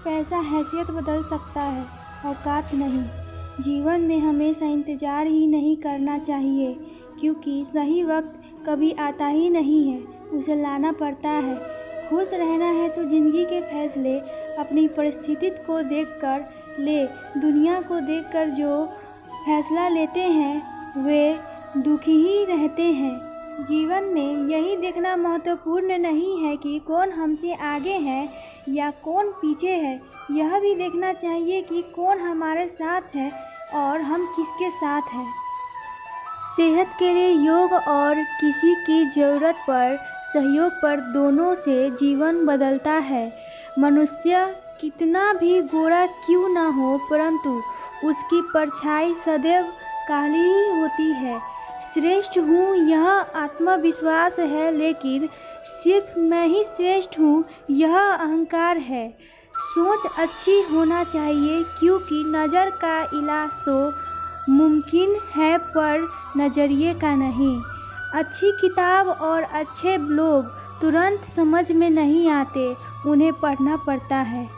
पैसा हैसियत बदल सकता है, औकात नहीं। जीवन में हमेशा इंतज़ार ही नहीं करना चाहिए, क्योंकि सही वक्त कभी आता ही नहीं है, उसे लाना पड़ता है। खुश रहना है तो ज़िंदगी के फैसले अपनी परिस्थिति को देखकर ले। दुनिया को देखकर जो फैसला लेते हैं वे दुखी ही रहते हैं। जीवन में यही देखना महत्वपूर्ण नहीं है कि कौन हमसे आगे है या कौन पीछे है, यह भी देखना चाहिए कि कौन हमारे साथ है और हम किसके साथ हैं। सेहत के लिए योग और किसी की ज़रूरत पर सहयोग पर दोनों से जीवन बदलता है। मनुष्य कितना भी गोरा क्यों ना हो, परंतु उसकी परछाई सदैव काली ही होती है। श्रेष्ठ हूँ यह आत्मविश्वास है, लेकिन सिर्फ मैं ही श्रेष्ठ हूँ यह अहंकार है। सोच अच्छी होना चाहिए, क्योंकि नज़र का इलाज तो मुमकिन है पर नज़रिए का नहीं। अच्छी किताब और अच्छे लोग तुरंत समझ में नहीं आते, उन्हें पढ़ना पड़ता है।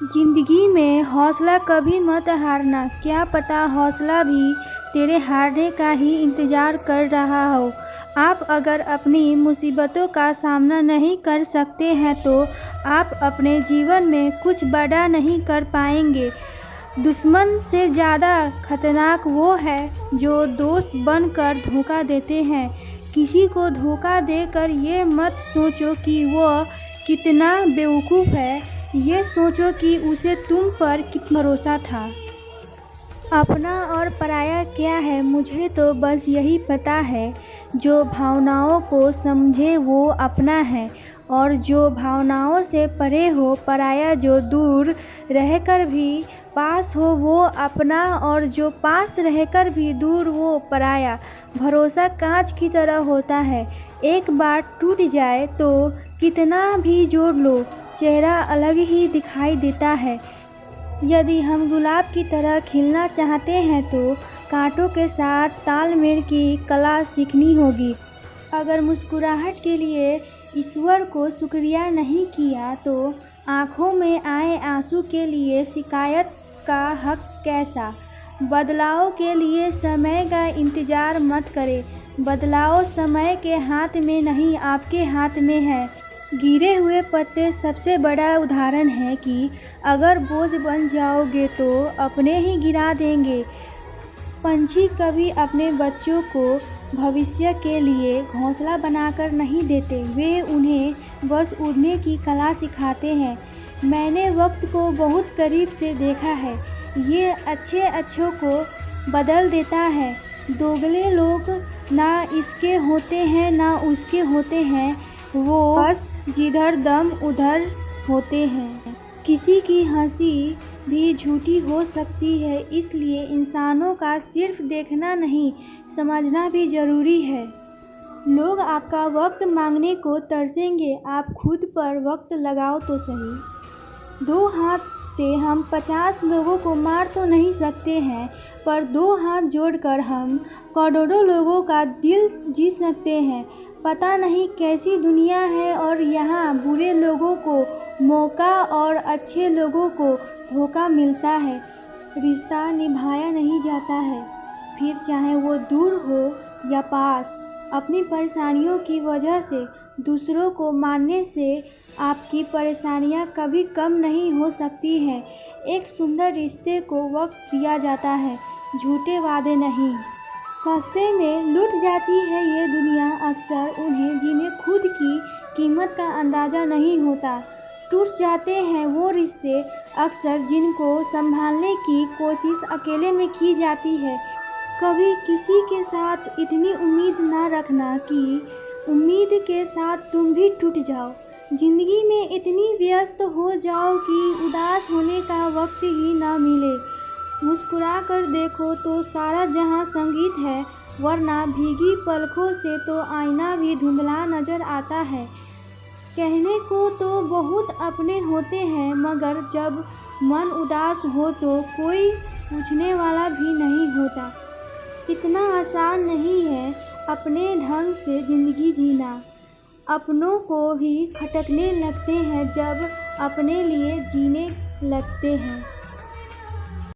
ज़िंदगी में हौसला कभी मत हारना, क्या पता हौसला भी तेरे हारने का ही इंतज़ार कर रहा हो। आप अगर अपनी मुसीबतों का सामना नहीं कर सकते हैं तो आप अपने जीवन में कुछ बड़ा नहीं कर पाएंगे। दुश्मन से ज़्यादा खतरनाक वो है जो दोस्त बनकर धोखा देते हैं। किसी को धोखा देकर ये मत सोचो कि वो कितना बेवकूफ़ है, ये सोचो कि उसे तुम पर कितना भरोसा था। अपना और पराया क्या है, मुझे तो बस यही पता है। जो भावनाओं को समझे वो अपना है, और जो भावनाओं से परे हो पराया। जो दूर रहकर भी पास हो वो अपना, और जो पास रहकर भी दूर वो पराया। भरोसा कांच की तरह होता है, एक बार टूट जाए तो कितना भी जोड़ लो चेहरा अलग ही दिखाई देता है। यदि हम गुलाब की तरह खिलना चाहते हैं तो कांटों के साथ तालमेल की कला सीखनी होगी। अगर मुस्कुराहट के लिए ईश्वर को शुक्रिया नहीं किया तो आँखों में आए आंसू के लिए शिकायत का हक कैसा। बदलाव के लिए समय का इंतज़ार मत करें, बदलाव समय के हाथ में नहीं आपके हाथ में है। गिरे हुए पत्ते सबसे बड़ा उदाहरण है कि अगर बोझ बन जाओगे तो अपने ही गिरा देंगे। पंछी कभी अपने बच्चों को भविष्य के लिए घोंसला बनाकर नहीं देते, वे उन्हें बस उड़ने की कला सिखाते हैं। मैंने वक्त को बहुत करीब से देखा है, ये अच्छे अच्छों को बदल देता है। दोगले लोग ना इसके होते हैं ना उसके होते हैं, वो बस जिधर दम उधर होते हैं। किसी की हंसी भी झूठी हो सकती है, इसलिए इंसानों का सिर्फ देखना नहीं समझना भी ज़रूरी है। लोग आपका वक्त मांगने को तरसेंगे, आप खुद पर वक्त लगाओ तो सही। 2 हाथ से हम 50 लोगों को मार तो नहीं सकते हैं, पर 2 हाथ जोड़कर हम करोड़ों लोगों का दिल जीत सकते हैं। पता नहीं कैसी दुनिया है और यहाँ बुरे लोगों को मौका और अच्छे लोगों को धोखा मिलता है। रिश्ता निभाया नहीं जाता है, फिर चाहे वो दूर हो या पास। अपनी परेशानियों की वजह से दूसरों को मारने से आपकी परेशानियाँ कभी कम नहीं हो सकती हैं। एक सुंदर रिश्ते को वक्त दिया जाता है, झूठे वादे नहीं। सस्ते में लूट जाती है ये दुनिया अक्सर उन्हें जिन्हें खुद की कीमत का अंदाज़ा नहीं होता। टूट जाते हैं वो रिश्ते अक्सर जिनको संभालने की कोशिश अकेले में की जाती है। कभी किसी के साथ इतनी उम्मीद ना रखना कि उम्मीद के साथ तुम भी टूट जाओ। ज़िंदगी में इतनी व्यस्त हो जाओ कि उदास होने का वक्त ही ना मिले। मुस्कुरा कर देखो तो सारा जहां संगीत है, वरना भीगी पलकों से तो आईना भी धुंधला नज़र आता है। कहने को तो बहुत अपने होते हैं, मगर जब मन उदास हो तो कोई पूछने वाला भी नहीं होता। इतना आसान नहीं है अपने ढंग से ज़िंदगी जीना। अपनों को भी खटकने लगते हैं जब अपने लिए जीने लगते हैं।